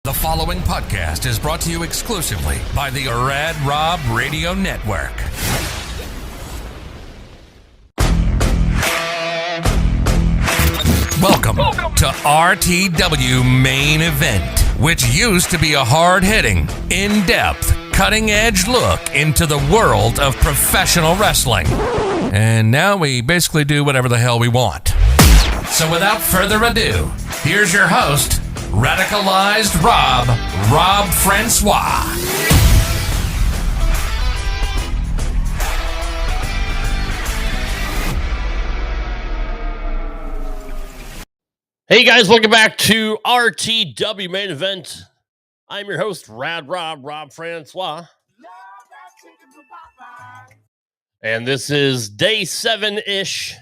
The following podcast is brought to you exclusively by the Rad Rob Radio Network. Welcome to RTW Main Event, which used to be a hard-hitting, in-depth, cutting-edge look into the world of professional wrestling. And now we basically do whatever the hell we want. So without further ado, here's your host, Radicalized Rob Francois. Hey guys, welcome back to RTW Main Event. I'm your host, Rad Rob Francois. And this is day 7-ish.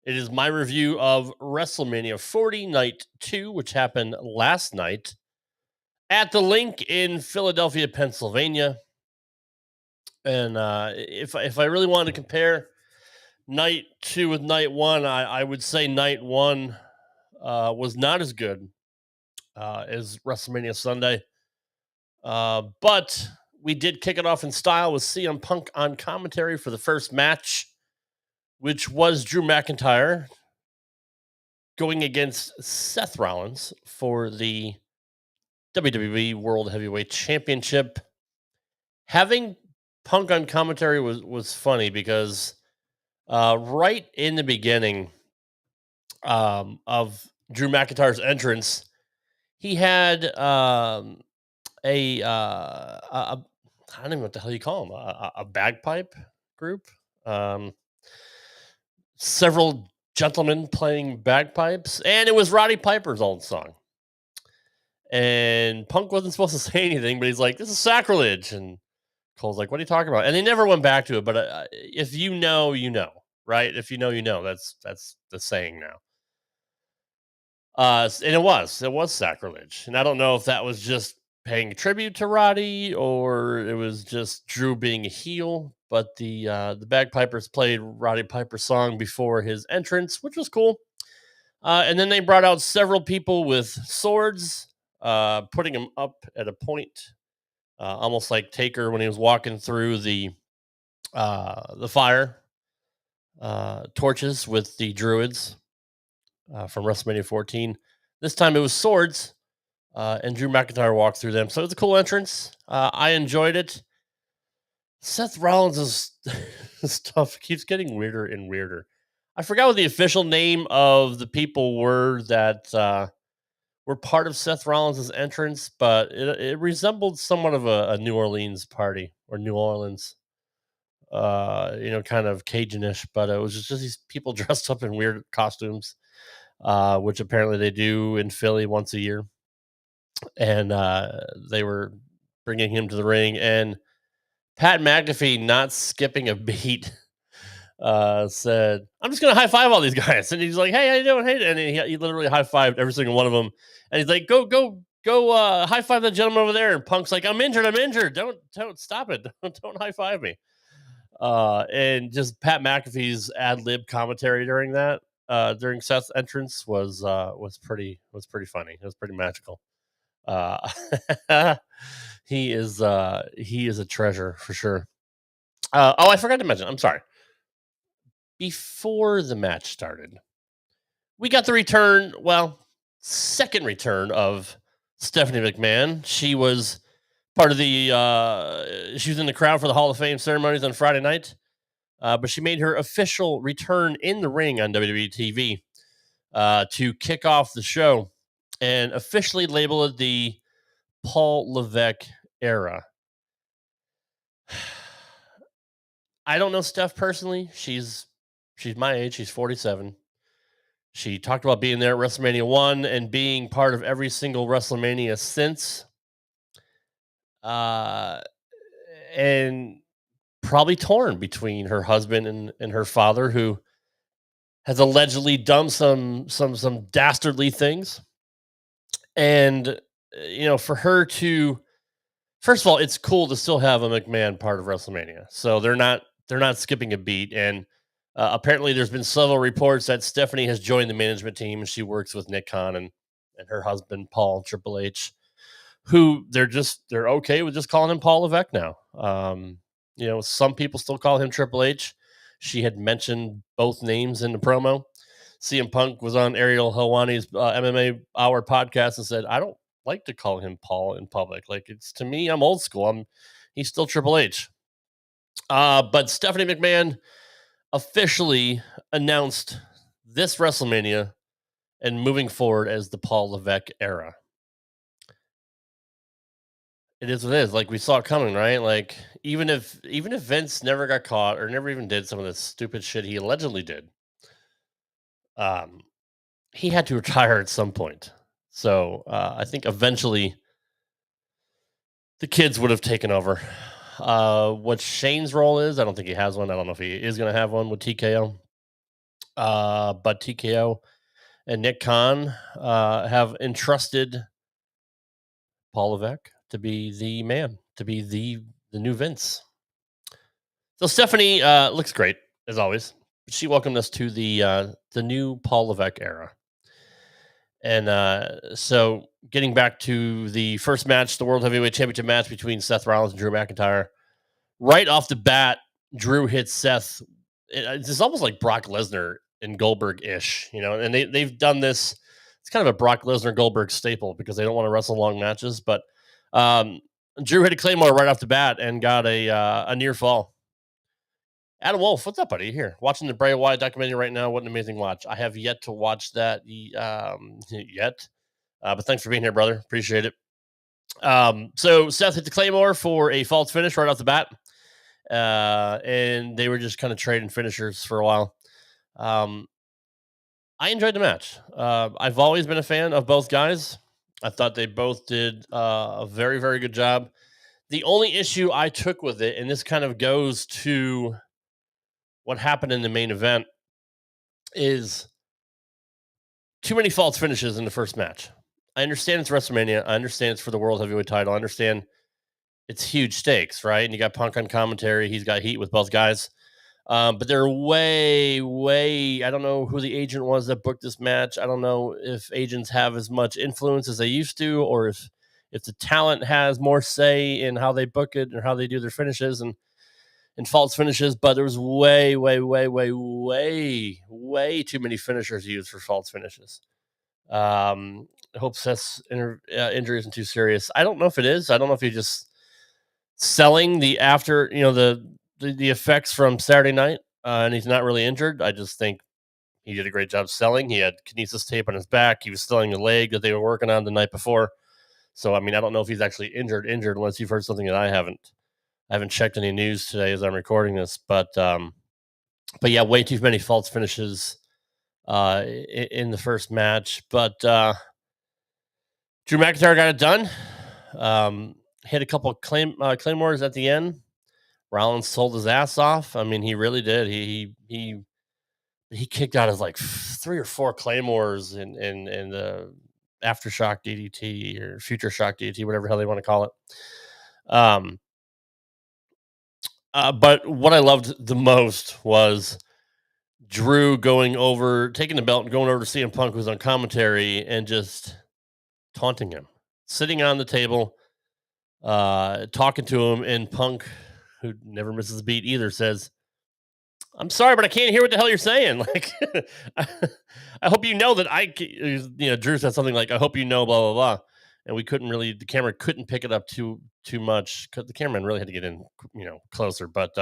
It is my review of WrestleMania 40 Night 2, which happened last night at the Link in Philadelphia, Pennsylvania. And if I really wanted to compare Night 2 with Night 1, I would say Night 1 was not as good as WrestleMania Sunday. But we did kick it off in style with CM Punk on commentary for the first match, which was Drew McIntyre going against Seth Rollins for the WWE World Heavyweight Championship. Having Punk on commentary was funny because right in the beginning of Drew McIntyre's entrance, he had I don't even know what the hell you call them, a bagpipe group. Several gentlemen playing bagpipes, and it was Roddy Piper's old song. And Punk wasn't supposed to say anything, but he's like, "This is sacrilege." And Cole's like, "What are you talking about?" And they never went back to it. But if you know, you know, right? If you know, you know. That's the saying now. And it was sacrilege. And I don't know if that was just paying tribute to Roddy or it was just Drew being a heel. But the bagpipers played Roddy Piper's song before his entrance, which was cool. And then they brought out several people with swords, putting them up at a point, almost like Taker when he was walking through the fire torches with the Druids from WrestleMania 14. This time it was swords, and Drew McIntyre walked through them. So it was a cool entrance. I enjoyed it. Seth Rollins' stuff keeps getting weirder and weirder. I forgot what the official name of the people were that were part of Seth Rollins' entrance, but it resembled somewhat of a New Orleans party or New Orleans, kind of Cajun-ish, but it was just these people dressed up in weird costumes, which apparently they do in Philly once a year. And they were bringing him to the ring, and Pat McAfee, not skipping a beat, said, "I'm just going to high-five all these guys." And he's like, "Hey, how you doing? Hey." And he literally high-fived every single one of them. And he's like, go, high-five the gentleman over there. And Punk's like, I'm injured. Don't stop it. Don't high-five me. And just Pat McAfee's ad-lib commentary during that, during Seth's entrance was pretty funny. It was pretty magical. He is a treasure for sure. I forgot to mention, I'm sorry. Before the match started, we got the second return of Stephanie McMahon. She was part of she was in the crowd for the Hall of Fame ceremonies on Friday night, but she made her official return in the ring on WWE TV to kick off the show and officially label it the Paul Levesque era. I don't know Steph personally. She's my age. She's 47. She talked about being there at WrestleMania 1 and being part of every single WrestleMania since. And probably torn between her husband and her father, who has allegedly done some dastardly things. And, for her to, first of all, it's cool to still have a McMahon part of WrestleMania. So they're not skipping a beat. And apparently there's been several reports that Stephanie has joined the management team and she works with Nick Khan and her husband, Paul, Triple H. who they're okay with just calling him Paul Levesque now. Some people still call him Triple H. She had mentioned both names in the promo. CM Punk was on Ariel Helwani's MMA Hour podcast and said, "I don't like to call him Paul in public. Like, it's, to me, I'm old school. He's still Triple H." But Stephanie McMahon officially announced this WrestleMania and moving forward as the Paul Levesque era. It is what it is. Like, we saw it coming, right? Like, even if Vince never got caught or never even did some of the stupid shit he allegedly did, he had to retire at some point. So I think eventually the kids would have taken over. What Shane's role is, I don't think he has one. I don't know if he is going to have one with TKO. But TKO and Nick Khan have entrusted Paul Levesque to be the man, to be the new Vince. So Stephanie looks great as always. She welcomed us to the new Paul Levesque era. And so getting back to the first match, the World Heavyweight Championship match between Seth Rollins and Drew McIntyre. Right off the bat, Drew hits Seth. It's almost like Brock Lesnar and Goldberg-ish, and they've done this. It's kind of a Brock Lesnar Goldberg staple because they don't want to wrestle long matches. But Drew hit a Claymore right off the bat and got a near fall. Adam Wolf, what's up, buddy? Here, watching the Bray Wyatt documentary right now. What an amazing watch. I have yet to watch that yet. But thanks for being here, brother. Appreciate it. So Seth hit the Claymore for a false finish right off the bat. And they were just kind of trading finishers for a while. I enjoyed the match. I've always been a fan of both guys. I thought they both did a very, very good job. The only issue I took with it, and this kind of goes to what happened in the main event, is too many false finishes in the first match. I understand it's WrestleMania. I understand it's for the World Heavyweight title. I understand it's huge stakes, right? And you got Punk on commentary. He's got heat with both guys. But they're way, I don't know who the agent was that booked this match. I don't know if agents have as much influence as they used to, or if the talent has more say in how they book it or how they do their finishes and false finishes. But there was way too many finishers used for false finishes. I hope Seth's injury isn't too serious. I don't know if it is. I don't know if he just selling the after, the effects from Saturday night, and he's not really injured. I just think he did a great job selling. He had kinesis tape on his back. He was selling a leg that they were working on the night before. So, I mean, I don't know if he's actually injured unless you've heard something that I haven't. I haven't checked any news today as I'm recording this, but yeah, way too many false finishes in the first match. But Drew McIntyre got it done. Hit a couple of claymores at the end. Rollins sold his ass off. I mean, he really did. He kicked out of like 3 or 4 claymores in the aftershock DDT or future shock DDT, whatever the hell they want to call it. But what I loved the most was Drew taking the belt and going over to CM Punk, who's on commentary, and just taunting him, sitting on the table, talking to him, and Punk, who never misses a beat either, says, "I'm sorry, but I can't hear what the hell you're saying." Like, I hope you know that Drew said something like, "I hope you know, blah, blah, blah." And the camera couldn't pick it up too much because the cameraman really had to get in, closer. But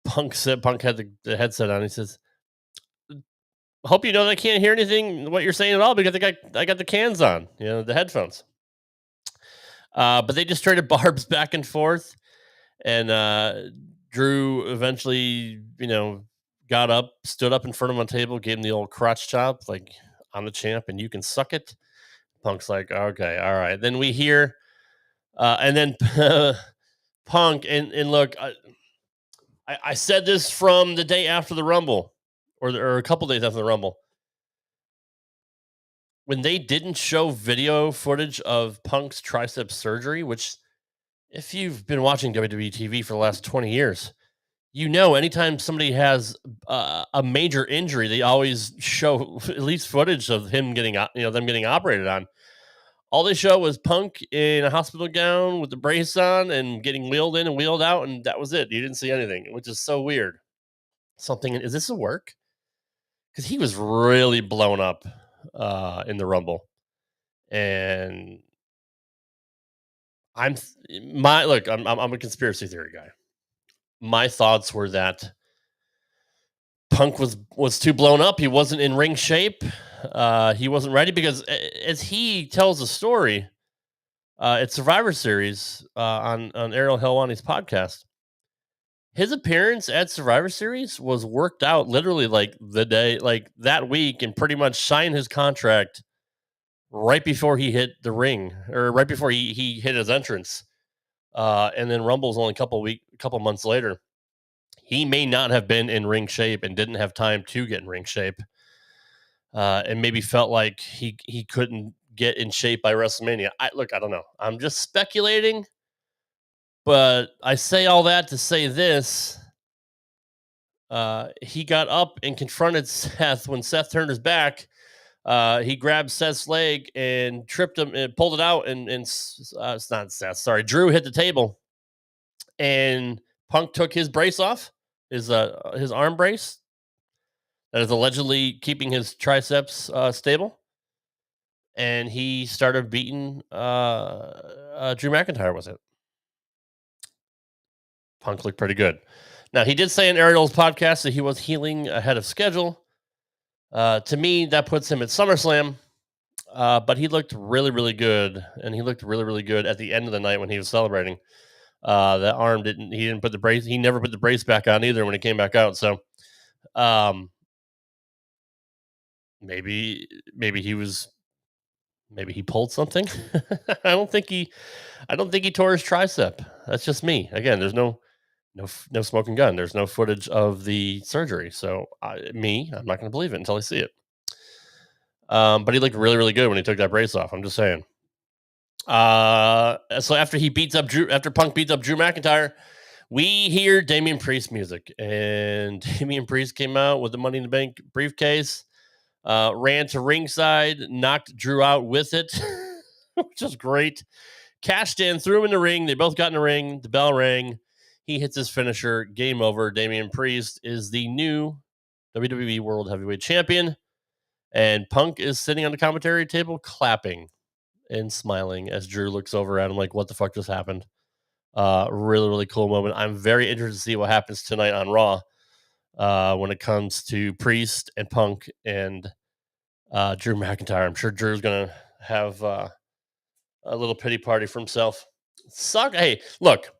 Punk had the headset on. He says, "I hope you know that I can't hear anything, what you're saying at all, because I got the cans on, the headphones." But they just traded barbs back and forth. And Drew eventually, got up, stood up in front of him on the table, gave him the old crotch chop, like, "I'm the champ and you can suck it." Punk's like, "Okay, all right." Then we hear, and then Punk, and look, I said this from the day after the Rumble, or a couple days after the Rumble. When they didn't show video footage of Punk's tricep surgery, which, if you've been watching WWE TV for the last 20 years, anytime somebody has a major injury, they always show at least footage of him them getting operated on. All they showed was Punk in a hospital gown with the brace on and getting wheeled in and wheeled out, and that was it. You didn't see anything, which is so weird. Is this a work? Because he was really blown up in the Rumble, and I'm a conspiracy theory guy. My thoughts were that Punk was too blown up. He wasn't in ring shape. He wasn't ready because, as he tells the story, at Survivor Series on Ariel Helwani's podcast, his appearance at Survivor Series was worked out literally like the day, like that week, and pretty much signed his contract right before he hit the ring, or right before he hit his entrance. And then Rumble's only a couple months later. He may not have been in ring shape and didn't have time to get in ring shape, and maybe felt like he couldn't get in shape by WrestleMania. I don't know. I'm just speculating, but I say all that to say this. He got up and confronted Seth when Seth turned his back. He grabbed Seth's leg and tripped him and pulled it out. And it's not Seth. Sorry, Drew hit the table, and Punk took his brace off, his arm brace that is allegedly keeping his triceps stable, and he started beating Drew McIntyre with it. Punk looked pretty good. Now, he did say in Ariel's podcast that he was healing ahead of schedule. To me, that puts him at SummerSlam, but he looked really, really good, and he looked really, really good at the end of the night when he was celebrating. That arm he didn't put the brace, he never put the brace back on either when he came back out. So, maybe he pulled something. I don't think he tore his tricep. That's just me. Again, there's no smoking gun. There's no footage of the surgery. So I'm not going to believe it until I see it. But he looked really, really good when he took that brace off. I'm just saying. So after Punk beats up Drew McIntyre, we hear Damian Priest music, and Damian Priest came out with the Money in the Bank briefcase, ran to ringside, knocked Drew out with it, which is great. Cashed in, threw him in the ring. They both got in the ring. The bell rang. He hits his finisher. Game over. Damian Priest is the new WWE World Heavyweight Champion. And Punk is sitting on the commentary table clapping and smiling as Drew looks over at him like, what the fuck just happened? Really, really cool moment. I'm very interested to see what happens tonight on Raw when it comes to Priest and Punk and Drew McIntyre. I'm sure Drew's going to have a little pity party for himself. Hey, look.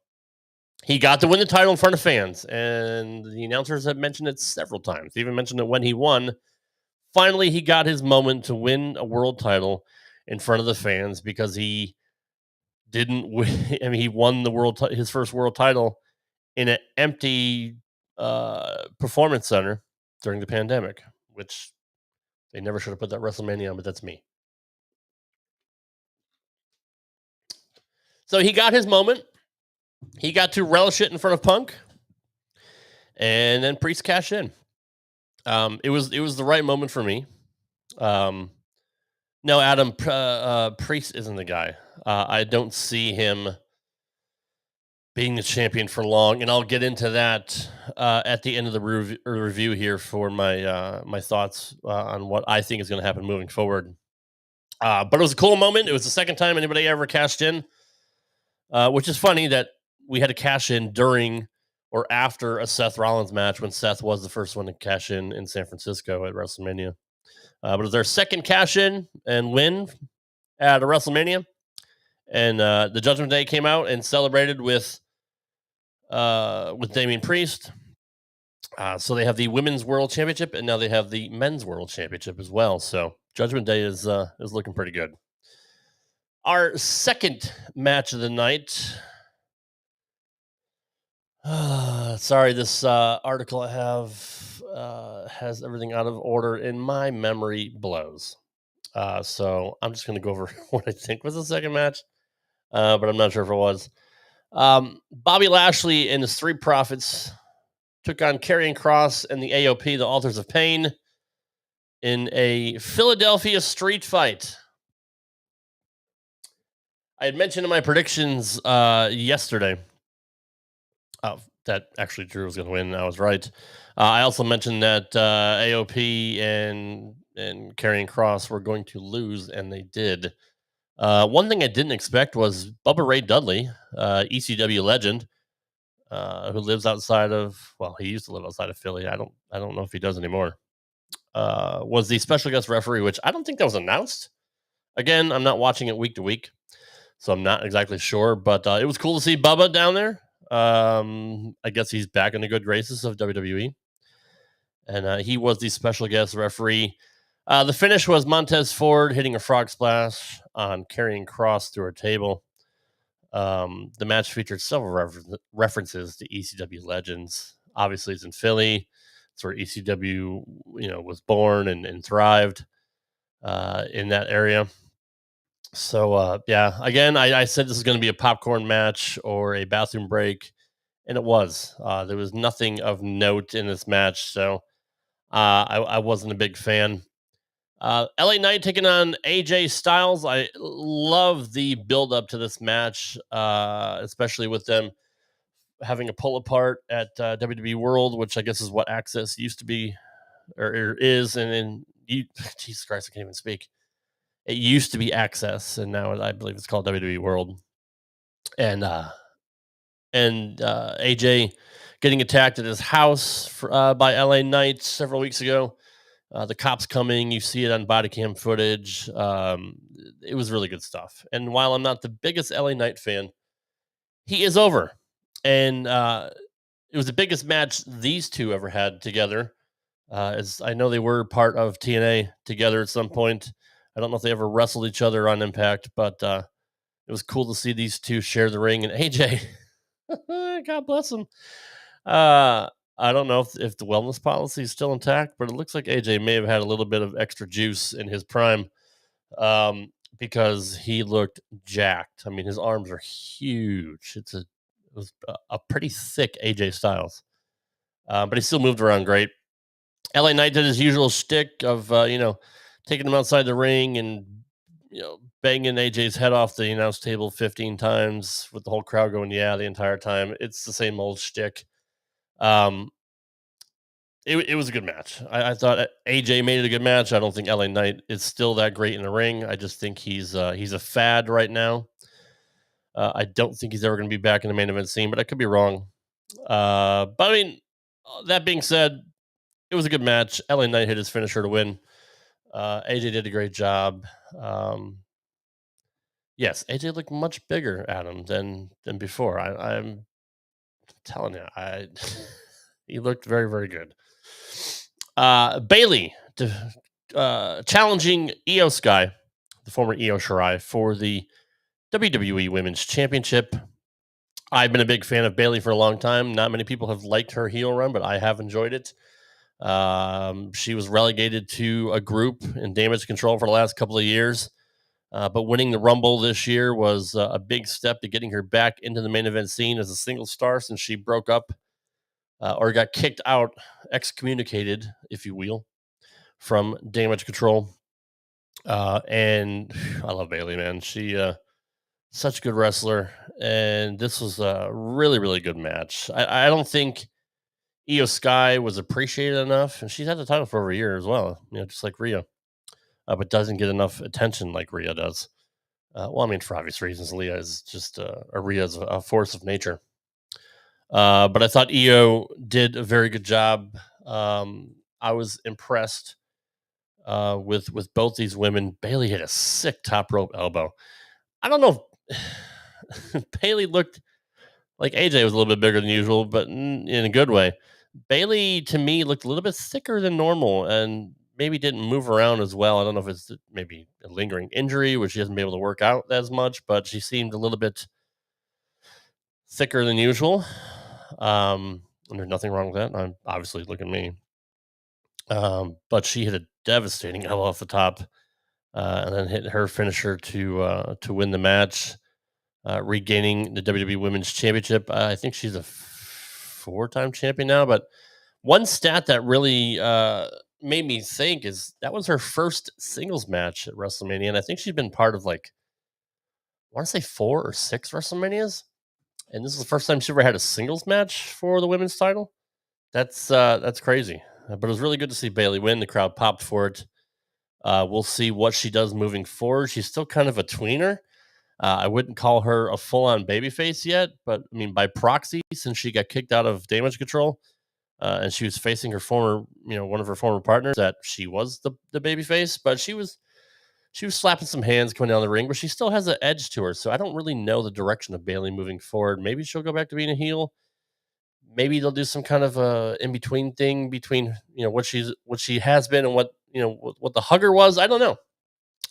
He got to win the title in front of fans, and the announcers have mentioned it several times. They even mentioned it when he won. Finally, he got his moment to win a world title in front of the fans because he didn't win. I mean, he won his first world title in an empty performance center during the pandemic, which they never should have put that WrestleMania on, but that's me. So he got his moment. He got to relish it in front of Punk, and then Priest cashed in. It was the right moment for me. No, Adam, Priest isn't the guy. I don't see him being the champion for long, and I'll get into that at the end of the review here for my thoughts on what I think is going to happen moving forward. But it was a cool moment. It was the second time anybody ever cashed in, which is funny that we had to cash in during or after a Seth Rollins match when Seth was the first one to cash in San Francisco at WrestleMania. But it was their second cash in and win at a WrestleMania. And the Judgment Day came out and celebrated with Damian Priest. So they have the Women's World Championship, and now they have the Men's World Championship as well. So Judgment Day is looking pretty good. Our second match of the night. Sorry, this article I have has everything out of order, and my memory blows. So I'm just going to go over what I think was the second match, but I'm not sure if it was. Bobby Lashley and the Street Profits took on Karrion Kross and the AOP, the Authors of Pain, in a Philadelphia street fight. I had mentioned in my predictions yesterday that actually Drew was going to win. I was right. I also mentioned that AOP and Karrion Kross were going to lose, and they did. One thing I didn't expect was Bubba Ray Dudley, ECW legend, who lives outside of, well, he used to live outside of Philly. I don't know if he does anymore. Was the special guest referee, which I don't think that was announced. Again, I'm not watching it week to week, so I'm not exactly sure. But it was cool to see Bubba down there. I guess he's back in the good graces of WWE, and he was the special guest referee. The finish was Montez Ford hitting a frog splash on Karrion Kross through a table. The match featured several references to ECW legends. Obviously, it's in Philly. It's where ECW, was born and thrived in that area. So, yeah, again, I said this is going to be a popcorn match or a bathroom break, and it was. There was nothing of note in this match, so I wasn't a big fan. LA Knight taking on AJ Styles. I love the build up to this match, especially with them having a pull apart at WWE World, which I guess is what Access used to be or is. And then, Jesus Christ, I can't even speak. It used to be Access, and now I believe it's called WWE World. And AJ getting attacked at his house by LA Knight several weeks ago. The cops coming, you see it on body cam footage. It was really good stuff. And while I'm not the biggest LA Knight fan, he is over. And it was the biggest match these two ever had together. As I know they were part of TNA together at some point. I don't know if they ever wrestled each other on Impact, but it was cool to see these two share the ring. And AJ, God bless him. I don't know if the wellness policy is still intact, but it looks like AJ may have had a little bit of extra juice in his prime, because he looked jacked. I mean, his arms are huge. It was a pretty thick AJ Styles, but he still moved around great. LA Knight did his usual shtick of taking him outside the ring and banging AJ's head off the announce table 15 times with the whole crowd going yeah the entire time. It's the same old shtick. It was a good match. I thought AJ made it a good match. I don't think LA Knight is still that great in the ring. I just think he's a fad right now. I don't think he's ever going to be back in the main event scene, but I could be wrong. But I mean, that being said, it was a good match. LA Knight hit his finisher to win. AJ did a great job. Yes, AJ looked much bigger, Adam, than before. I'm telling you, he looked very, very good. Bailey challenging Io Sky, the former Io Shirai, for the WWE Women's Championship. I've been a big fan of Bailey for a long time. Not many people have liked her heel run, but I have enjoyed it. She was relegated to a group in Damage Control for the last couple of years. But winning the Rumble this year was a big step to getting her back into the main event scene as a single star since she broke up or got kicked out, excommunicated, if you will, from Damage Control. And I love Bailey, man. She such a good wrestler, and this was a really, really good match. I don't think Io Sky was appreciated enough, and she's had the title for over a year as well, just like Rhea, but doesn't get enough attention like Rhea does. Well, I mean, for obvious reasons, Leah is just Rhea's a force of nature. But I thought Io did a very good job. I was impressed with both these women. Bailey hit a sick top rope elbow. I don't know if Bailey looked like AJ was a little bit bigger than usual, but in a good way. Bailey, to me, looked a little bit thicker than normal and maybe didn't move around as well. I don't know if it's maybe a lingering injury where she hasn't been able to work out as much, but she seemed a little bit thicker than usual. And there's nothing wrong with that. I'm obviously look at me. But she hit a devastating elbow off the top, and then hit her finisher to win the match, regaining the WWE Women's Championship. I think she's a 4-time champion now. But one stat that really made me think is that was her first singles match at WrestleMania, and I think she's been part of like want to say 4 or 6 WrestleManias, and this is the first time she ever had a singles match for the women's title. That's crazy. But it was really good to see Bayley win. The crowd popped for it. We'll see what she does moving forward. She's still kind of a tweener. I wouldn't call her a full-on babyface yet, but I mean by proxy, since she got kicked out of Damage Control, and she was facing her former, one of her former partners, that she was the babyface. But she was slapping some hands coming down the ring, but she still has an edge to her. So I don't really know the direction of Bayley moving forward. Maybe she'll go back to being a heel. Maybe they'll do some kind of a in between thing between what she has been and what the hugger was. I don't know.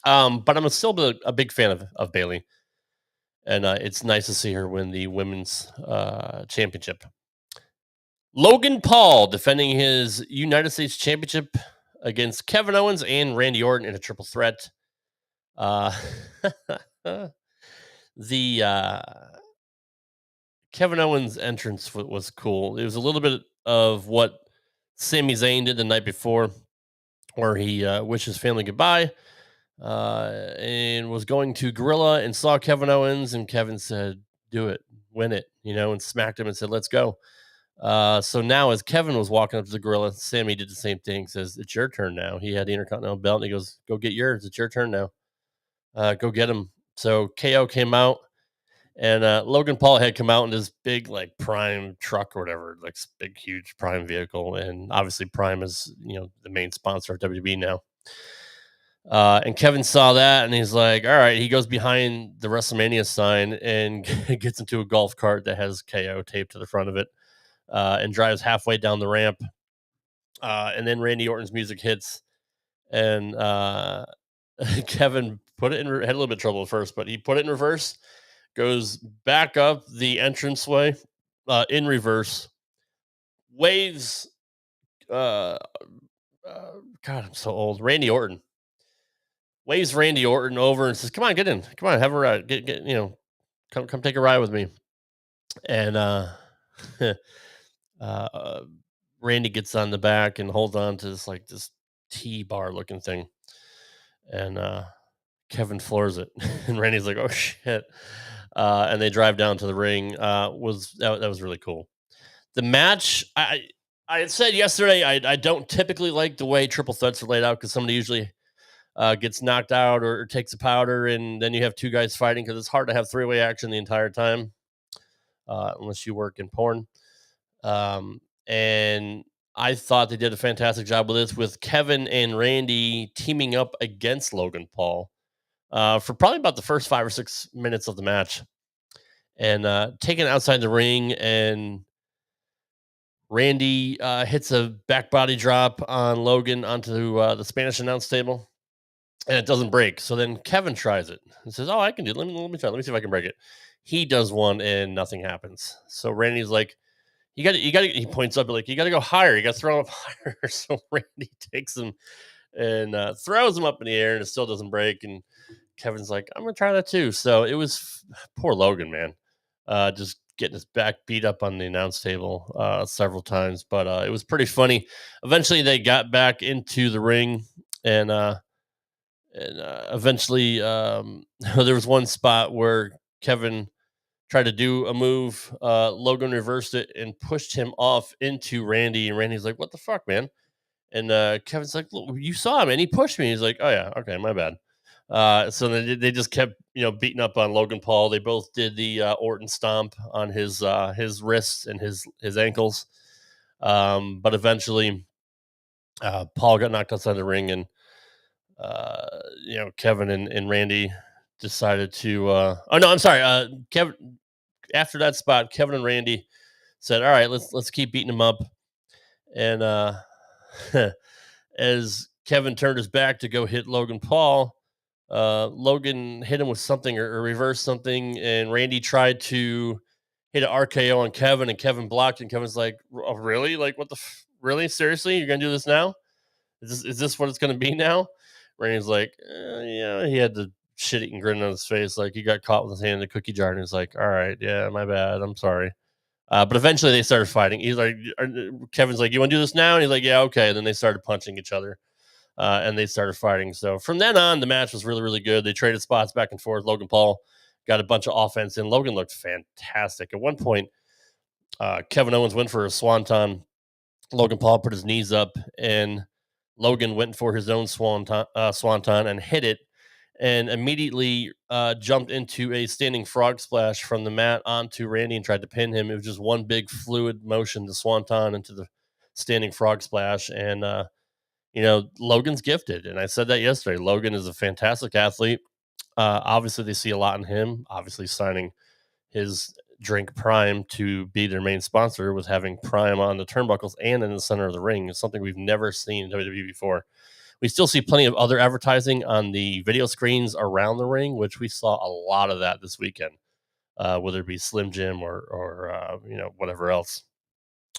But I'm still a big fan of Bayley, and it's nice to see her win the women's championship. Logan Paul defending his United States Championship against Kevin Owens and Randy Orton in a triple threat. The Kevin Owens entrance was cool. It was a little bit of what Sami Zayn did the night before, where he wished his family goodbye and was going to Gorilla and saw Kevin Owens, and Kevin said, "Do it, win it," and smacked him and said, "Let's go." So now, as Kevin was walking up to the Gorilla, Sammy did the same thing. Says, "It's your turn now." He had the Intercontinental belt, and he goes, "Go get yours. It's your turn now. Go get him." So KO came out, and Logan Paul had come out in this big, like, Prime truck or whatever, like big, huge Prime vehicle, and obviously Prime is the main sponsor of WWE now. And Kevin saw that, and he's like, "All right." He goes behind the WrestleMania sign and gets into a golf cart that has KO taped to the front of it. And drives halfway down the ramp. And then Randy Orton's music hits, and Kevin put it in. Had a little bit of trouble at first, but he put it in reverse. Goes back up the entranceway in reverse. Waves. God, I'm so old. Randy Orton waves Randy Orton over and says, "Come on, get in. Come on, have a ride. Get come take a ride with me." And Randy gets on the back and holds on to this T-bar looking thing, and Kevin floors it, and Randy's like, "Oh shit!" And they drive down to the ring. That was really cool. The match, I had said yesterday, I don't typically like the way triple threats are laid out, because somebody usually gets knocked out or takes a powder, and then you have two guys fighting, because it's hard to have three-way action the entire time, unless you work in porn. And I thought they did a fantastic job with this, with Kevin and Randy teaming up against Logan Paul for probably about the first 5 or 6 minutes of the match, and taking it outside the ring. And Randy hits a back body drop on Logan onto the Spanish announce table, and it doesn't break. So then Kevin tries it and says, "Oh, I can do it. Let me try. Let me see if I can break it." He does one, and nothing happens. So Randy's like, you got to, he points up, like, "You got to go higher. You got to throw him up higher." So Randy takes him and throws him up in the air, and it still doesn't break. And Kevin's like, "I'm going to try that too." So it was poor Logan, man. Just getting his back beat up on the announce table several times. But it was pretty funny. Eventually they got back into the ring, and eventually there was one spot where Kevin tried to do a move. Logan reversed it and pushed him off into Randy. And Randy's like, "What the fuck, man?" And Kevin's like, "Look, you saw him, and he pushed me." He's like, "Oh yeah, okay, my bad." So they just kept beating up on Logan Paul. They both did the Orton stomp on his wrists and his ankles. But eventually, Paul got knocked outside the ring, and Kevin and Randy decided to. Oh no, I'm sorry, Kevin. After that spot, Kevin and Randy said, "All right, let's keep beating him up." And as Kevin turned his back to go hit Logan Paul, Logan hit him with something, or reversed something, and Randy tried to hit an RKO on Kevin, and Kevin blocked. And Kevin's like, "Oh, really? Like, what the? Really? Seriously? You're gonna do this now? Is this what it's gonna be now?" Randy's like, "Yeah." He had the shit-eating grin on his face, like he got caught with his hand in the cookie jar, and he's like, "All right, yeah, my bad. I'm sorry." But eventually they started fighting. He's like, Kevin's like, "You want to do this now?" And he's like, "Yeah, okay." And then they started punching each other, and they started fighting. So from then on, the match was really, really good. They traded spots back and forth. Logan Paul got a bunch of offense in. Logan looked fantastic. At one point, Kevin Owens went for a swanton. Logan Paul put his knees up, and Logan went for his own swanton and hit it, and immediately jumped into a standing frog splash from the mat onto Randy and tried to pin him. It was just one big fluid motion, the swanton into the standing frog splash, and Logan's gifted, and I said that yesterday. Logan is a fantastic athlete. Obviously, they see a lot in him. Obviously, signing his drink Prime to be their main sponsor with having Prime on the turnbuckles and in the center of the ring is something we've never seen in WWE before. We still see plenty of other advertising on the video screens around the ring, which we saw a lot of that this weekend, whether it be Slim Jim or whatever else.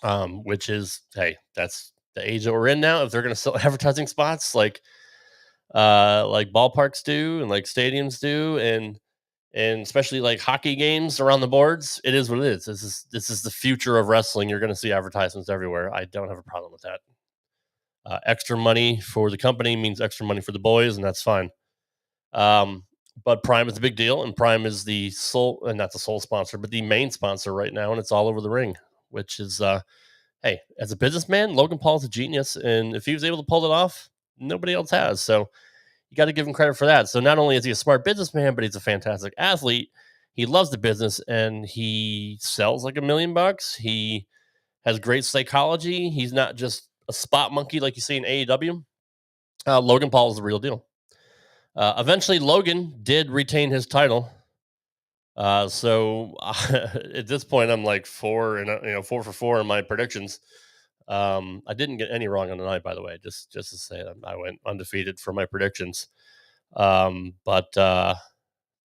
Which is, hey, that's the age that we're in now. If they're going to sell advertising spots like ballparks do and like stadiums do, and especially like hockey games around the boards, it is what it is. This is the future of wrestling. You're going to see advertisements everywhere. I don't have a problem with that. Extra money for the company means extra money for the boys, and that's fine. But Prime is a big deal, and Prime is the sole, and not the sole sponsor, but the main sponsor right now, and it's all over the ring, which is, hey, as a businessman, Logan Paul's a genius, and if he was able to pull it off, nobody else has. So you got to give him credit for that. So not only is he a smart businessman, but he's a fantastic athlete. He loves the business, and he sells like $1 million. He has great psychology. He's not just a spot monkey like you see in AEW. Logan Paul is the real deal. Eventually, Logan did retain his title. So at this point, I'm like 4 for 4 in my predictions. I didn't get any wrong on the night, by the way. Just to say, I went undefeated for my predictions. But that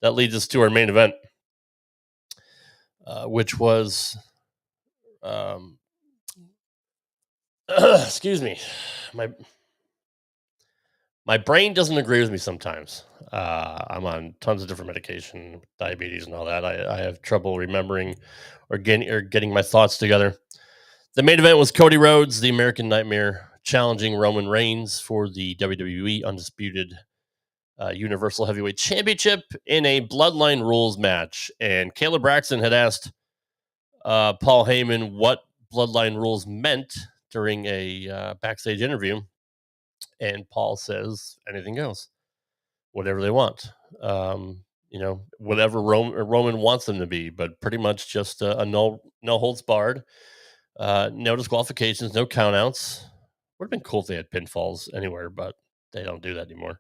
leads us to our main event, which was, excuse me, my brain doesn't agree with me sometimes. I'm on tons of different medication, diabetes, and all that. I have trouble remembering or getting my thoughts together. The main event was Cody Rhodes, the American Nightmare, challenging Roman Reigns for the WWE Undisputed Universal Heavyweight Championship in a Bloodline Rules match. And Kayla Braxton had asked Paul Heyman what Bloodline Rules meant during a backstage interview. And Paul says, anything goes, whatever they want. Whatever Roman wants them to be, but pretty much just a no holds barred, no disqualifications, no countouts. Would have been cool if they had pinfalls anywhere, but they don't do that anymore.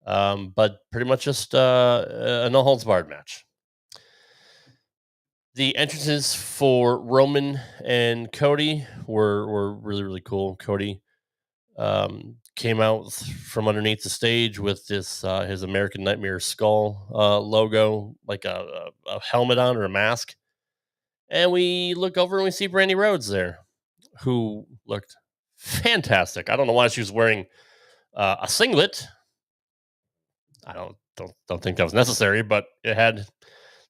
But pretty much just a no holds barred match. The entrances for Roman and Cody were really, really cool. Cody came out from underneath the stage with this his American Nightmare skull logo, like a helmet on or a mask. And we look over and we see Brandy Rhodes there, who looked fantastic. I don't know why she was wearing a singlet. I don't think that was necessary, but it had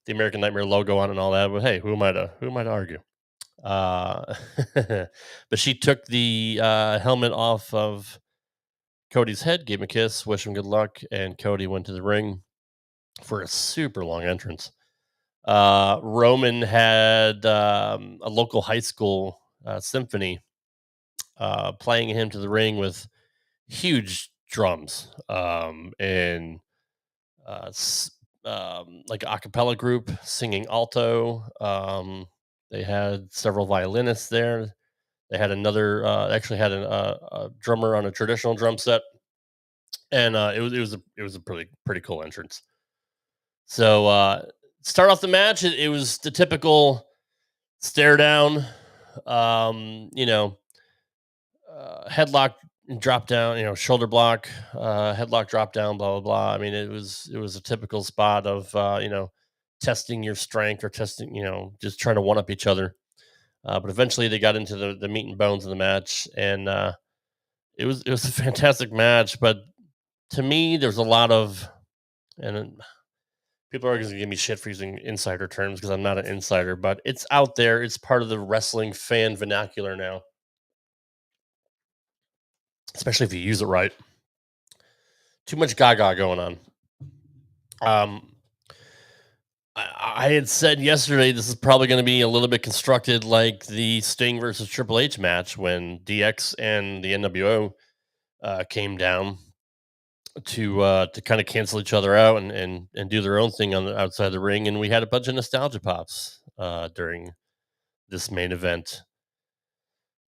the American Nightmare logo on and all that. But hey, who am I to argue? But she took the helmet off of Cody's head, gave him a kiss, wished him good luck, and Cody went to the ring for a super long entrance. Roman had a local high school symphony playing him to the ring with huge drums and like a cappella group singing alto. They had several violinists there. They had another, actually had a drummer on a traditional drum set, and it was a pretty cool entrance. So start off the match, it was the typical stare down, headlock drop down, shoulder block, headlock drop down, blah blah blah. I mean, it was a typical spot of testing your strength or testing, just trying to one up each other. But eventually they got into the meat and bones of the match, and it was a fantastic match. But to me, there's a lot of, and people are going to give me shit for using insider terms because I'm not an insider, but it's out there. It's part of the wrestling fan vernacular now, especially if you use it right. Too much gaga going on. I had said yesterday this is probably going to be a little bit constructed like the Sting versus Triple H match when DX and the NWO came down to kind of cancel each other out and do their own thing on the outside the ring, and we had a bunch of nostalgia pops during this main event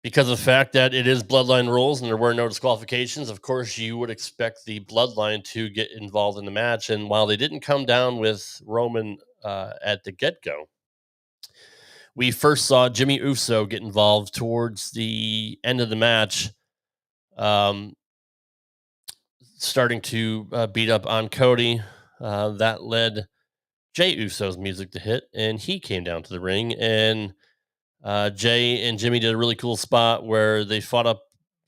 because of the fact that it is bloodline rules and there were no disqualifications. Of course, you would expect the bloodline to get involved in the match, and while they didn't come down with Roman at the get go, we first saw Jimmy Uso get involved towards the end of the match, um, starting to beat up on Cody. That led Jay Uso's music to hit, and he came down to the ring. And Jay and Jimmy did a really cool spot where they fought up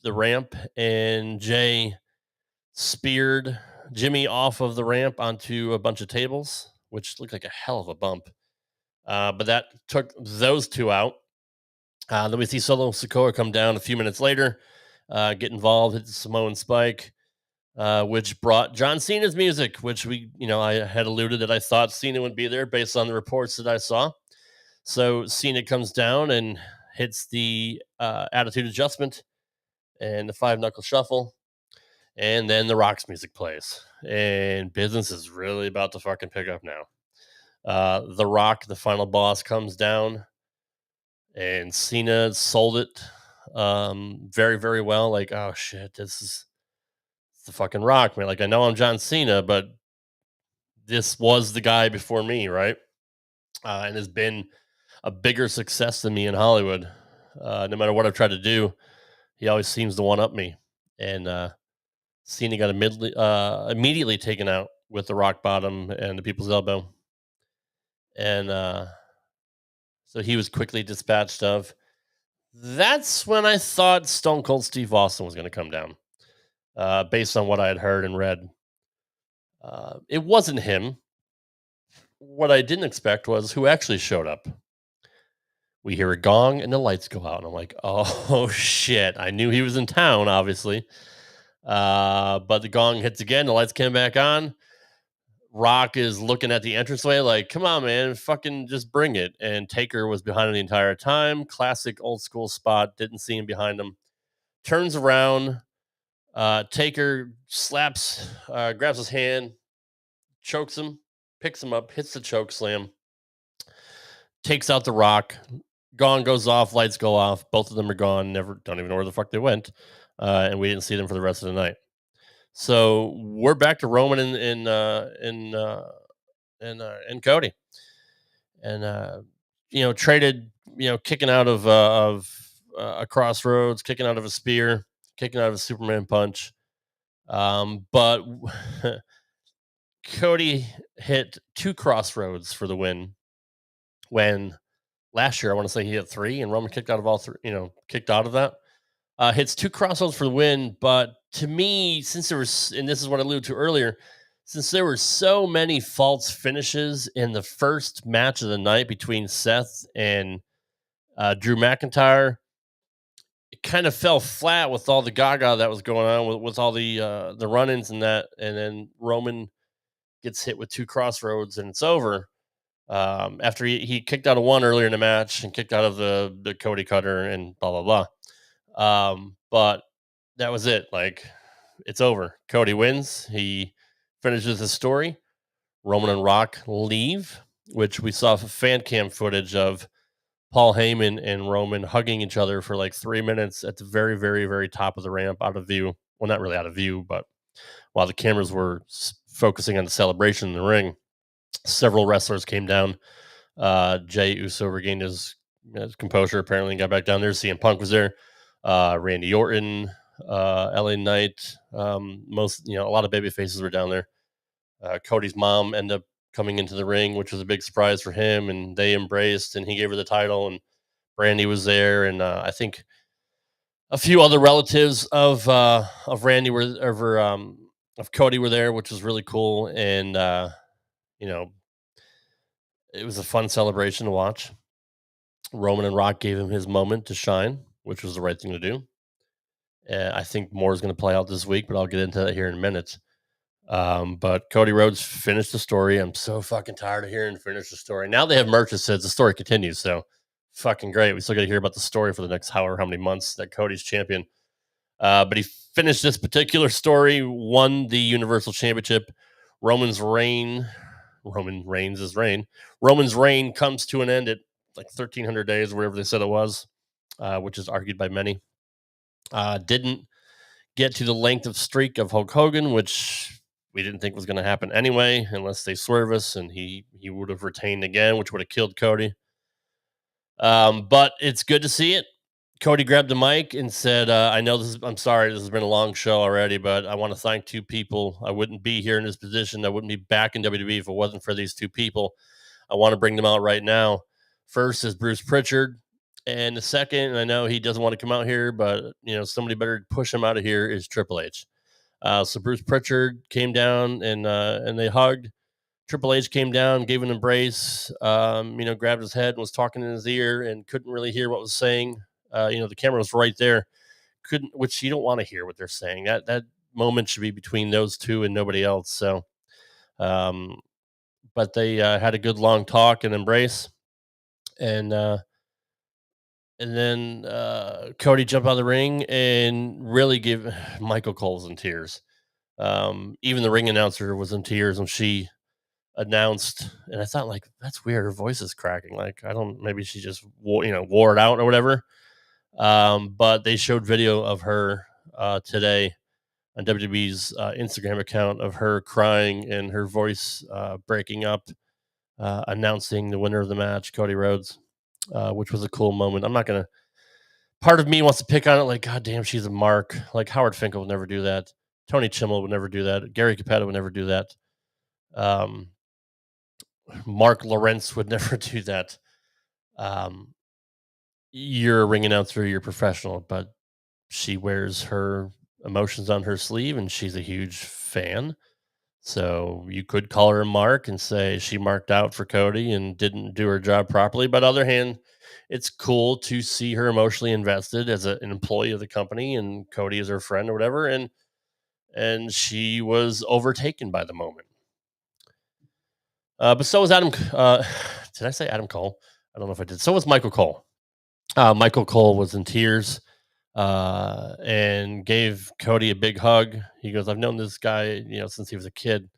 the ramp, and Jay speared Jimmy off of the ramp onto a bunch of tables, which looked like a hell of a bump. But that took those two out. Then we see Solo Sikoa come down a few minutes later, get involved, hit the Samoan Spike, which brought John Cena's music, which I had alluded that I thought Cena would be there based on the reports that I saw. So Cena comes down and hits the attitude adjustment and the 5 knuckle shuffle. And then the Rock's music plays. And business is really about to fucking pick up now. The Rock, the final boss, comes down and Cena sold it very, very well. Like, oh shit, this is the fucking Rock, man. Like, I know I'm John Cena, but this was the guy before me, right? And has been a bigger success than me in Hollywood. No matter what I've tried to do, he always seems to one up me. And Cena got immediately taken out with the rock bottom and the people's elbow. And so he was quickly dispatched of. That's when I thought Stone Cold Steve Austin was going to come down, based on what I had heard and read. It wasn't him. What I didn't expect was who actually showed up. We hear a gong and the lights go out. And I'm like, oh, shit. I knew he was in town, obviously. But the gong hits again. The lights came back on. Rock is looking at the entranceway like, come on, man, fucking just bring it. And Taker was behind him the entire time. Classic old school spot. Didn't see him behind him. Turns around. Taker slaps, grabs his hand, chokes him, picks him up, hits the choke slam, takes out the Rock. Gong goes off, lights go off. Both of them are gone. Don't even know where the fuck they went. And we didn't see them for the rest of the night. So we're back to Roman and Cody, and traded, kicking out of a crossroads, kicking out of a spear, kicking out of a Superman punch. But Cody hit 2 crossroads for the win. When last year I want to say he hit 3, and Roman kicked out of all 3. Kicked out of that. Hits 2 crossroads for the win, but to me, since there was, and this is what I alluded to earlier, since there were so many false finishes in the first match of the night between Seth and Drew McIntyre, it kind of fell flat with all the gaga that was going on with all the run-ins and that, and then Roman gets hit with 2 crossroads and it's over. After he kicked out of 1 earlier in the match and kicked out of the Cody Cutter and blah blah blah. But that was it. Like, it's over. Cody wins. He finishes his story. Roman and Rock leave, which we saw fan cam footage of Paul Heyman and Roman hugging each other for like 3 minutes at the very, very, very top of the ramp, out of view. Well, not really out of view, but while the cameras were focusing on the celebration in the ring, several wrestlers came down. Jay Uso regained his composure apparently and got back down there. CM Punk was there. Randy Orton, LA Knight, a lot of baby faces were down there. Cody's mom ended up coming into the ring, which was a big surprise for him, and they embraced, and he gave her the title, and Brandy was there, and I think a few other relatives of Randy of Cody were there, which was really cool, and it was a fun celebration to watch. Roman and Rock gave him his moment to shine, which was the right thing to do. I think more is going to play out this week, but I'll get into that here in a minute. But Cody Rhodes finished the story. I'm so fucking tired of hearing finish the story. Now they have merch that says the story continues. So fucking great. We still got to hear about the story for the next however how many months that Cody's champion. But he finished this particular story, won the Universal Championship. Roman's reign comes to an end at like 1,300 days, whatever they said it was, which is argued by many. Didn't get to the length of streak of Hulk Hogan, which we didn't think was going to happen anyway, unless they swerve us, and he would have retained again, which would have killed Cody. But it's good to see it. Cody grabbed the mic and said, I'm sorry, this has been a long show already, but I want to thank two people. I wouldn't be here in this position. I wouldn't be back in WWE if it wasn't for these two people. I want to bring them out right now. First is Bruce Pritchard. And the second, and I know he doesn't want to come out here, but somebody better push him out of here, is Triple H. So Bruce Pritchard came down and they hugged. Triple H came down, gave an embrace, grabbed his head and was talking in his ear and couldn't really hear what was saying. The camera was right there, which you don't want to hear what they're saying. That moment should be between those two and nobody else. So, but they had a good long talk and embrace, and then Cody jumped out of the ring and really gave Michael Cole's in tears. Even the ring announcer was in tears when she announced, and I thought, like, that's weird. Her voice is cracking. Like, maybe she just wore it out or whatever. But they showed video of her today on WWE's Instagram account of her crying and her voice breaking up, announcing the winner of the match, Cody Rhodes, which was a cool moment. I'm not gonna. Part of me wants to pick on it, like, God damn, she's a mark. Like Howard Finkel would never do that. Tony Chimmel would never do that. Gary Capetta would never do that. Mark Lawrence would never do that. You're a ring announcer, you're professional, but she wears her emotions on her sleeve and she's a huge fan. So you could call her a mark and say she marked out for Cody and didn't do her job properly. But on the other hand, it's cool to see her emotionally invested as an employee of the company and Cody is her friend or whatever. And she was overtaken by the moment. But so was Adam. Did I say Adam Cole? I don't know if I did. So was Michael Cole. Michael Cole was in tears and gave Cody a big hug. He goes, "I've known this guy, since he was a kid.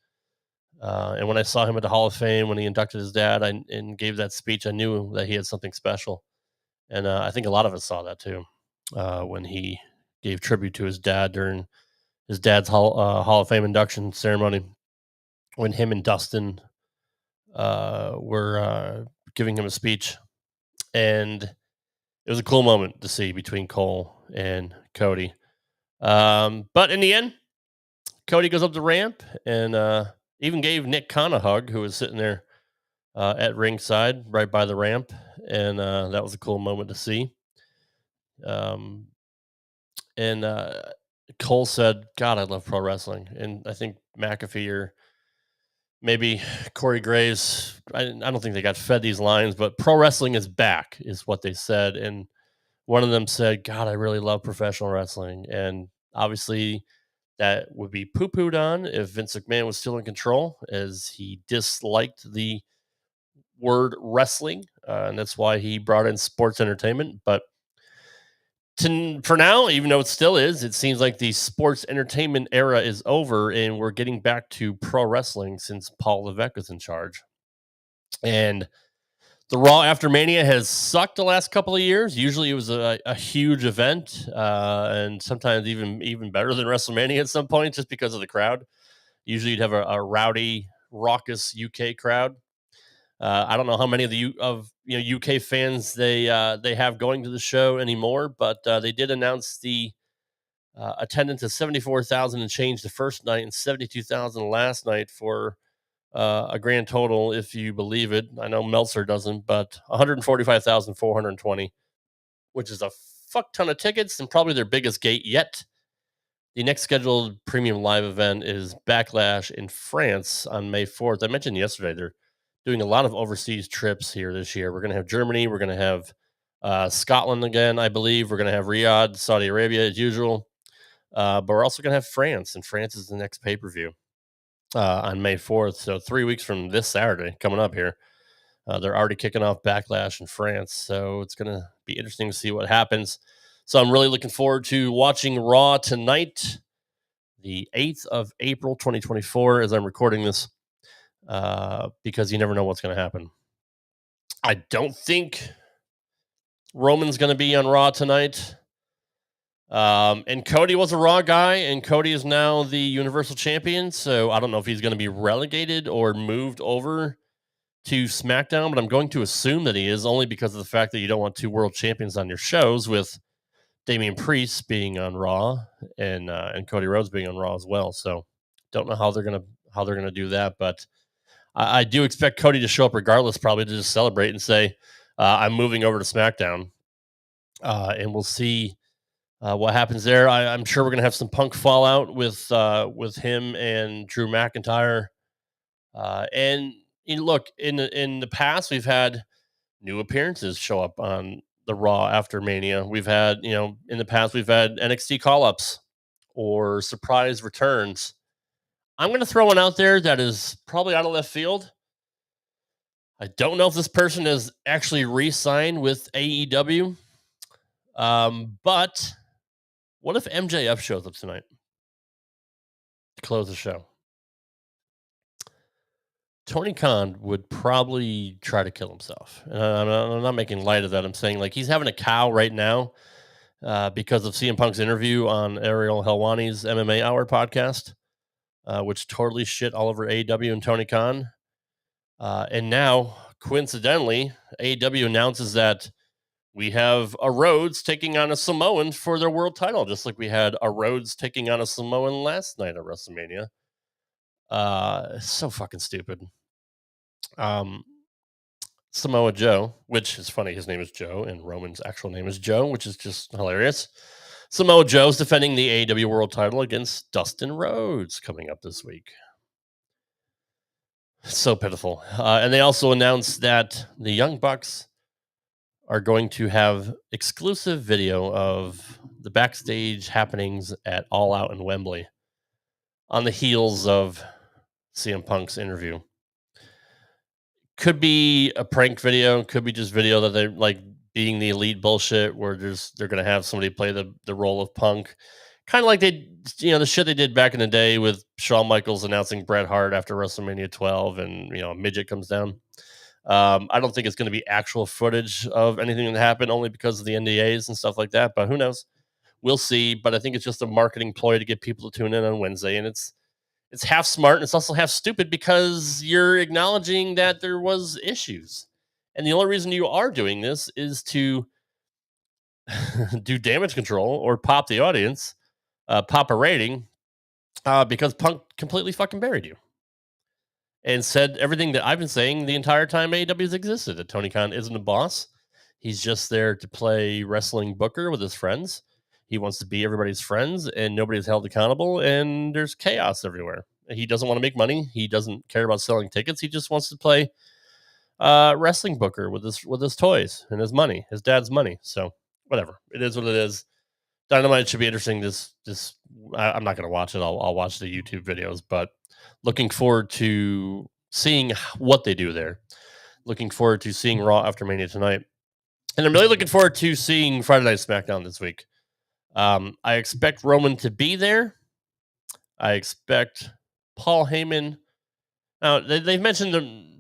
And when I saw him at the Hall of Fame, when he inducted his dad and gave that speech, I knew that he had something special. And I think a lot of us saw that too when he gave tribute to his dad during his dad's Hall of Fame induction ceremony, when him and Dustin were giving him a speech. And it was a cool moment to see between Cole and Cody. But in the end, Cody goes up the ramp and even gave Nick Khan a hug, who was sitting there at ringside right by the ramp. And that was a cool moment to see. And Cole said, "God, I love pro wrestling." And I think McAfee or maybe Corey Graves, I don't think they got fed these lines, but pro wrestling is back, is what they said. And one of them said, "God, I really love professional wrestling." And obviously, that would be poo pooed on if Vince McMahon was still in control, as he disliked the word wrestling. And that's why he brought in sports entertainment. But for now, even though it still is, it seems like the sports entertainment era is over and we're getting back to pro wrestling since Paul Levesque is in charge. And the Raw after Mania has sucked the last couple of years. Usually it was a huge event and sometimes even better than WrestleMania at some point, just because of the crowd. Usually you'd have a rowdy, raucous UK crowd. I don't know how many of the UK fans they have going to the show anymore, but they did announce the attendance of 74,000 and change the first night and 72,000 last night for a grand total, if you believe it. I know Meltzer doesn't, but 145,420, which is a fuck ton of tickets and probably their biggest gate yet. The next scheduled premium live event is Backlash in France on May 4th. I mentioned yesterday they're doing a lot of overseas trips here this year. We're going to have Germany. We're going to have Scotland again, I believe. We're going to have Riyadh, Saudi Arabia as usual. But we're also going to have France, and France is the next pay-per-view. on May 4th. So 3 weeks from this Saturday coming up here. They're already kicking off Backlash in France. So it's going to be interesting to see what happens. So I'm really looking forward to watching Raw tonight, the 8th of April, 2024, as I'm recording this, because you never know what's going to happen. I don't think Roman's going to be on Raw tonight. And Cody was a Raw guy, and Cody is now the Universal Champion. So I don't know if he's going to be relegated or moved over to SmackDown, but I'm going to assume that he is, only because of the fact that you don't want two world champions on your shows, with Damian Priest being on Raw and Cody Rhodes being on Raw as well. So don't know how they're gonna do that, but I do expect Cody to show up regardless, probably to just celebrate and say, "I'm moving over to SmackDown," and we'll see what happens there. I'm sure we're gonna have some Punk fallout with him and Drew McIntyre. And look, in the past, we've had new appearances show up on the Raw after Mania. We've had, in the past, we've had NXT call ups or surprise returns. I'm going to throw one out there that is probably out of left field. I don't know if this person is actually re signed with AEW. But what if MJF shows up tonight to close the show? Tony Khan would probably try to kill himself. I'm not making light of that. I'm saying, like, he's having a cow right now because of CM Punk's interview on Ariel Helwani's MMA Hour podcast, which totally shit all over AEW and Tony Khan. And now, coincidentally, AEW announces that we have a Rhodes taking on a Samoan for their world title, just like we had a Rhodes taking on a Samoan last night at WrestleMania. So fucking stupid. Samoa Joe, which is funny, his name is Joe, and Roman's actual name is Joe, which is just hilarious. Samoa Joe's defending the AEW World title against Dustin Rhodes coming up this week. So pitiful. And they also announced that the Young Bucks are going to have exclusive video of the backstage happenings at All Out in Wembley on the heels of CM Punk's interview. Could be a prank video, could be just video that they're like being the elite bullshit, where they're going to have somebody play the role of Punk, kind of like they, the shit they did back in the day with Shawn Michaels announcing Bret Hart after WrestleMania 12, and a midget comes down. I don't think it's going to be actual footage of anything that happened, only because of the NDAs and stuff like that. But who knows? We'll see. But I think it's just a marketing ploy to get people to tune in on Wednesday, and it's half smart and it's also half stupid, because you're acknowledging that there was issues, and the only reason you are doing this is to do damage control or pop the audience, pop a rating, because Punk completely fucking buried you and said everything that I've been saying the entire time AEW has existed, that Tony Khan isn't a boss. He's just there to play wrestling booker with his friends. He wants to be everybody's friends, and nobody's held accountable, and there's chaos everywhere. He doesn't want to make money. He doesn't care about selling tickets. He just wants to play wrestling booker with his toys and his money, his dad's money. So whatever, it is what it is. Dynamite should be interesting. I'm not going to watch it. I'll watch the YouTube videos, but looking forward to seeing what they do there. Looking forward to seeing Raw after Mania tonight, and I'm really looking forward to seeing Friday Night SmackDown this week. I expect Roman to be there. I expect Paul Heyman. Now, they've mentioned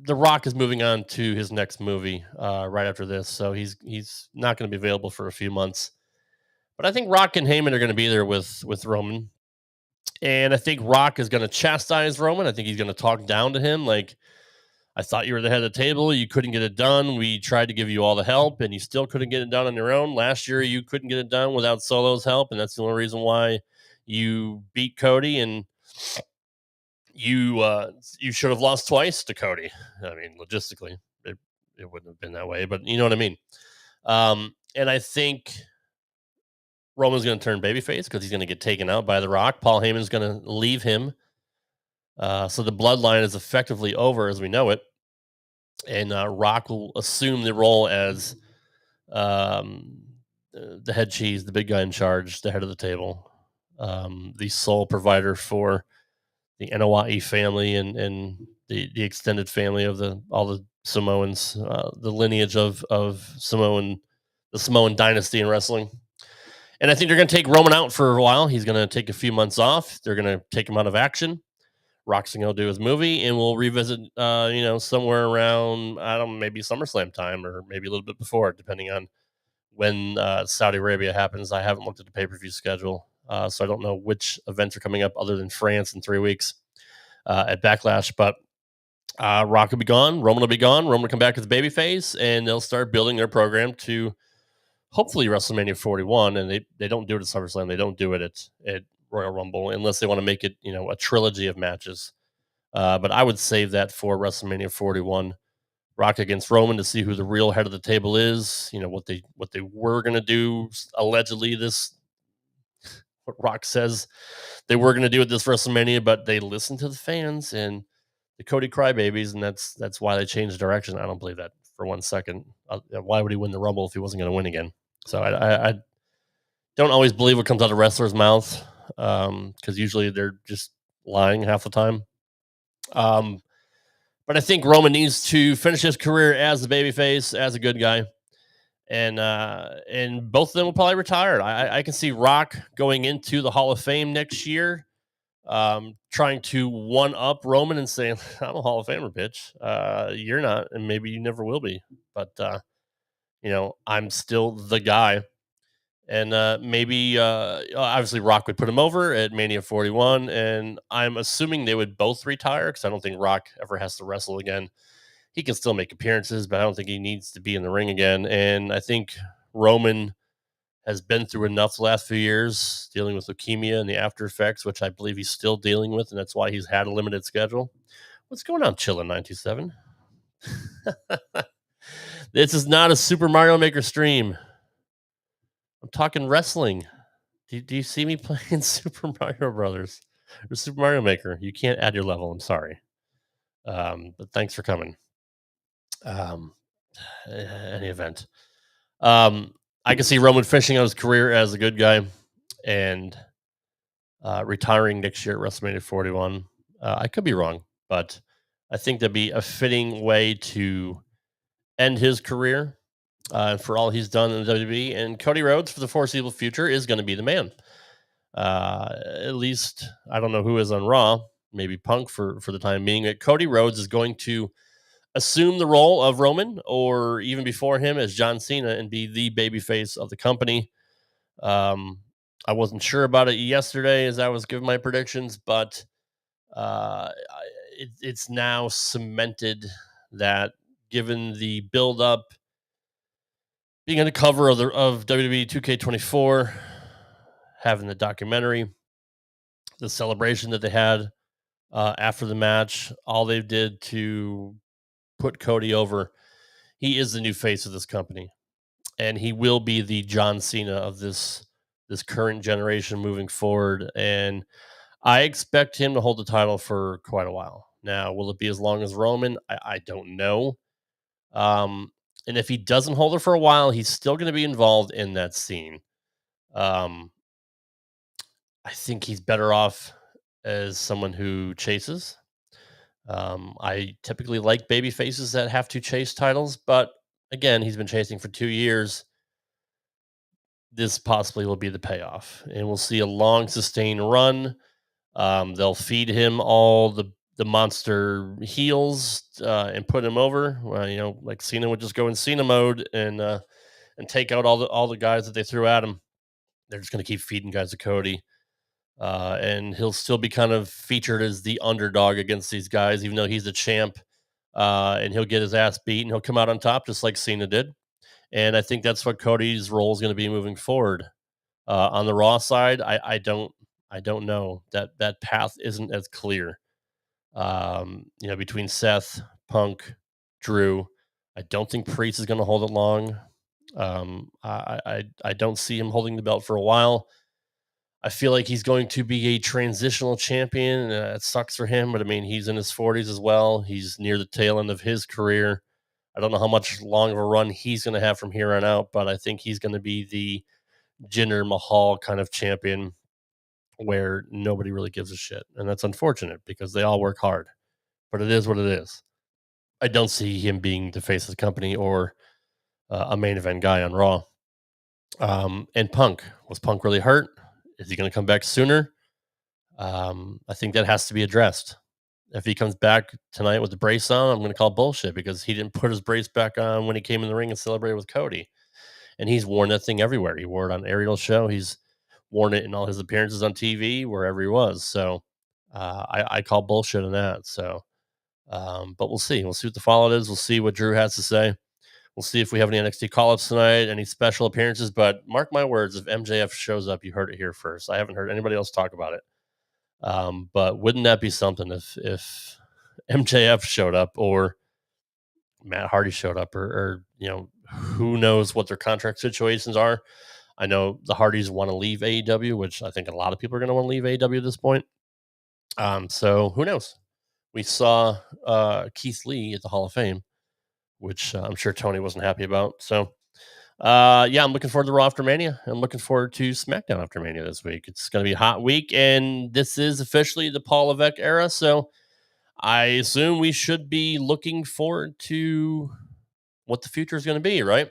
the Rock is moving on to his next movie right after this, so he's not going to be available for a few months. But I think Rock and Heyman are going to be there with Roman, and I think Rock is going to chastise Roman. I think he's going to talk down to him, like, I thought you were the head of the table. You couldn't get it done. We tried to give you all the help, and you still couldn't get it done on your own. Last year, you couldn't get it done without Solo's help, and that's the only reason why you beat Cody. And you should have lost twice to Cody. I mean, logistically, it wouldn't have been that way, but you know what I mean. And I think Roman's going to turn babyface because he's going to get taken out by The Rock. Paul Heyman's going to leave him. So the bloodline is effectively over as we know it. And Rock will assume the role as the head cheese, the big guy in charge, the head of the table, the sole provider for the Anoa'i family and the extended family of all the Samoans, the lineage of Samoan, the Samoan dynasty in wrestling. And I think they're going to take Roman out for a while. He's going to take a few months off. They're going to take him out of action. Rock's going to do his movie, and we'll revisit, somewhere around, I don't know, maybe SummerSlam time or maybe a little bit before, depending on when Saudi Arabia happens. I haven't looked at the pay-per-view schedule, so I don't know which events are coming up other than France in 3 weeks at Backlash. But Rock will be gone. Roman will be gone. Roman will come back as a babyface, and they'll start building their program to hopefully WrestleMania 41. And they don't do it at SummerSlam. They don't do it at Royal Rumble unless they want to make it, a trilogy of matches. But I would save that for WrestleMania 41. Rock against Roman to see who the real head of the table is. What they were going to do allegedly, what Rock says they were going to do at this WrestleMania, but they listened to the fans and the Cody crybabies, and that's why they changed direction. I don't believe that for 1 second. Why would he win the Rumble if he wasn't going to win again? So I don't always believe what comes out of wrestlers' mouth, because usually they're just lying half the time. But I think Roman needs to finish his career as a babyface, as a good guy, and both of them will probably retire. I can see Rock going into the Hall of Fame next year, trying to one up Roman and saying, "I'm a Hall of Famer, bitch. You're not, and maybe you never will be, but I'm still the guy." And maybe obviously Rock would put him over at Mania 41, and I'm assuming they would both retire because I don't think Rock ever has to wrestle again. He can still make appearances, but I don't think he needs to be in the ring again. And I think Roman has been through enough the last few years dealing with leukemia and the after effects, which I believe he's still dealing with, and that's why he's had a limited schedule. What's going on, Chillin' 927? This is not a Super Mario Maker stream. I'm talking wrestling. Do you see me playing Super Mario Brothers or Super Mario Maker? You can't add your level. I'm sorry. But thanks for coming. Any event. I can see Roman finishing out his career as a good guy and retiring next year at WrestleMania 41. I could be wrong, but I think that'd be a fitting way to end his career for all he's done in the WWE. And Cody Rhodes, for the foreseeable future, is going to be the man. At least I don't know who is on Raw. Maybe Punk for the time being. But Cody Rhodes is going to assume the role of Roman, or even before him, as John Cena, and be the babyface of the company. I wasn't sure about it yesterday as I was giving my predictions, but it's now cemented that, given the build-up, being on the cover of WWE 2K24, having the documentary, the celebration that they had after the match, all they did to put Cody over. He is the new face of this company, and he will be the John Cena of this current generation moving forward. And I expect him to hold the title for quite a while. Now, will it be as long as Roman? I don't know. And if he doesn't hold it for a while, he's still going to be involved in that scene. I think he's better off as someone who chases. I typically like baby faces that have to chase titles, but again, he's been chasing for 2 years. This possibly will be the payoff, and we'll see a long, sustained run. They'll feed him all the monster heels and put him over. Like Cena would just go in Cena mode and take out all the guys that they threw at him. They're just going to keep feeding guys to Cody. And he'll still be kind of featured as the underdog against these guys, even though he's the champ. And he'll get his ass beat, and he'll come out on top just like Cena did. And I think that's what Cody's role is going to be moving forward. On the Raw side, I don't know. That path isn't as clear. Between Seth, Punk, Drew, I don't think Priest is going to hold it long. I don't see him holding the belt for a while. I feel like he's going to be a transitional champion. It sucks for him, but I mean, he's in his 40s as well. He's near the tail end of his career. I don't know how much long of a run he's going to have from here on out, but I think he's going to be the Jinder Mahal kind of champion, where nobody really gives a shit. And that's unfortunate because they all work hard, but it is what it is. I don't see him being the face of the company or a main event guy on Raw. And Punk, was Punk really hurt? Is he going to come back sooner? I think that has to be addressed. If he comes back tonight with the brace on, I'm going to call bullshit because he didn't put his brace back on when he came in the ring and celebrated with Cody. And he's worn that thing everywhere. He wore it on Ariel's show. He's worn it in all his appearances on TV, wherever he was. So I call bullshit on that. So, but we'll see. We'll see what the fallout is. We'll see what Drew has to say. We'll see if we have any NXT call-ups tonight, any special appearances. But mark my words, if MJF shows up, you heard it here first. I haven't heard anybody else talk about it. But wouldn't that be something if MJF showed up or Matt Hardy showed up or who knows what their contract situations are. I know the Hardys want to leave AEW, which I think a lot of people are going to want to leave AEW at this point. So who knows? We saw Keith Lee at the Hall of Fame, which I'm sure Tony wasn't happy about. So, I'm looking forward to Raw after Mania. I'm looking forward to SmackDown after Mania this week. It's going to be a hot week, and this is officially the Paul Levesque era. So I assume we should be looking forward to what the future is going to be, right?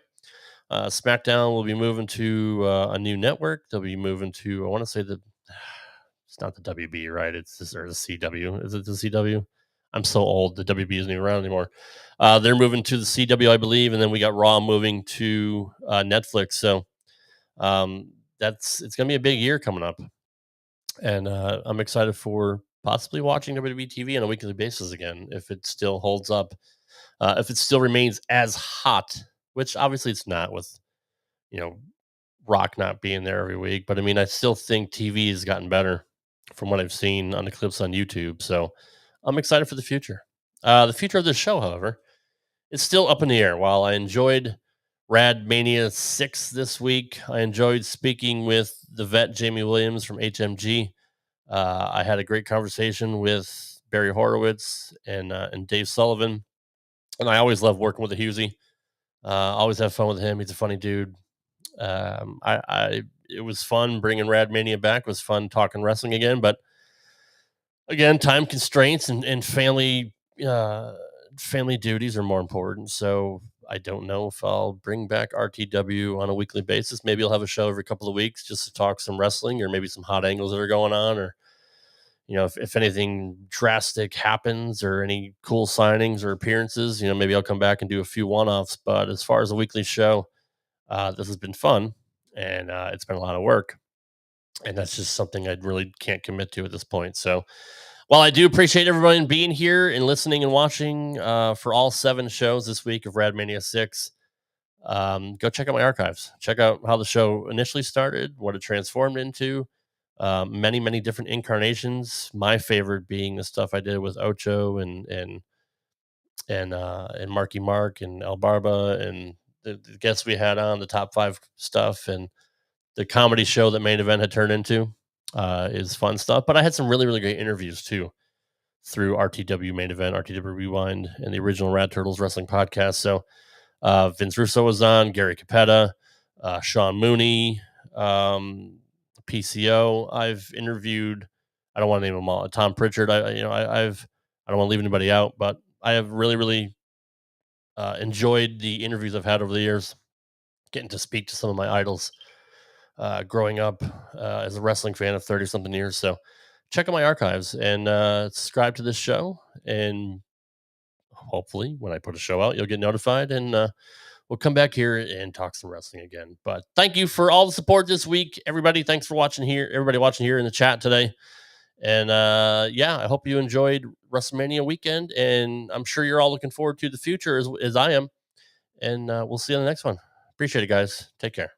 SmackDown will be moving to a new network. They'll be moving to, I want to say it's not the WB, right? It's this, or the CW. Is it the CW? I'm so old. The WB isn't even around anymore. They're moving to the CW, I believe, and then we got Raw moving to Netflix. So it's going to be a big year coming up, and I'm excited for possibly watching WWE TV on a weekly basis again if it still holds up, if it still remains as hot, which obviously it's not with Rock not being there every week. But I mean, I still think TV has gotten better from what I've seen on the clips on YouTube. So I'm excited for the future. The future of this show, however, is still up in the air. While I enjoyed RadMania VI this week, I enjoyed speaking with the vet Jamie Williams from HMG. I had a great conversation with Barry Horowitz and Dave Sullivan, and I always love working with the Husey. Always have fun with him. He's a funny dude. It was fun bringing RadMania back. It was fun talking wrestling again, but again, time constraints and family duties are more important. So I don't know if I'll bring back RTW on a weekly basis. Maybe I'll have a show every couple of weeks just to talk some wrestling or maybe some hot angles that are going on, or if anything drastic happens or any cool signings or appearances, maybe I'll come back and do a few one-offs. But as far as a weekly show, this has been fun, and it's been a lot of work, and that's just something I really can't commit to at this point. So while I do appreciate everybody being here and listening and watching for all 7 shows this week of RadMania VI, go check out my archives. Check out how the show initially started, what it transformed into, many, many different incarnations. My favorite being the stuff I did with Ocho and Marky Mark and El Barba and the guests we had on, the top 5 stuff, and the comedy show that Main Event had turned into is fun stuff. But I had some really, really great interviews too through RTW Main Event, RTW Rewind, and the original Rad Turtles Wrestling Podcast. So Vince Russo was on, Gary Capetta, Sean Mooney, PCO. I've interviewed, I don't want to name them all, Tom Pritchard. I don't want to leave anybody out, but I have really, really enjoyed the interviews I've had over the years, getting to speak to some of my idols growing up as a wrestling fan of 30-something years. So check out my archives and subscribe to this show. And hopefully when I put a show out, you'll get notified, and we'll come back here and talk some wrestling again. But thank you for all the support this week, everybody. Thanks for watching here. Everybody watching here in the chat today. And I hope you enjoyed WrestleMania weekend, and I'm sure you're all looking forward to the future as I am. And we'll see you on the next one. Appreciate it, guys. Take care.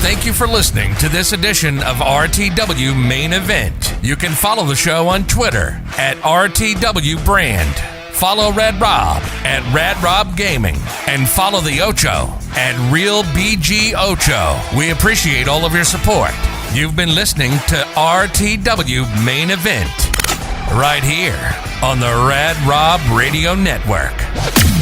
Thank you for listening to this edition of RTW Main Event. You can follow the show on Twitter at RTW Brand. Follow Rad Rob at Rad Rob Gaming, and follow the Ocho at Real BG Ocho. We appreciate all of your support. You've been listening to RTW Main Event. right here on the Rad Rob Radio Network.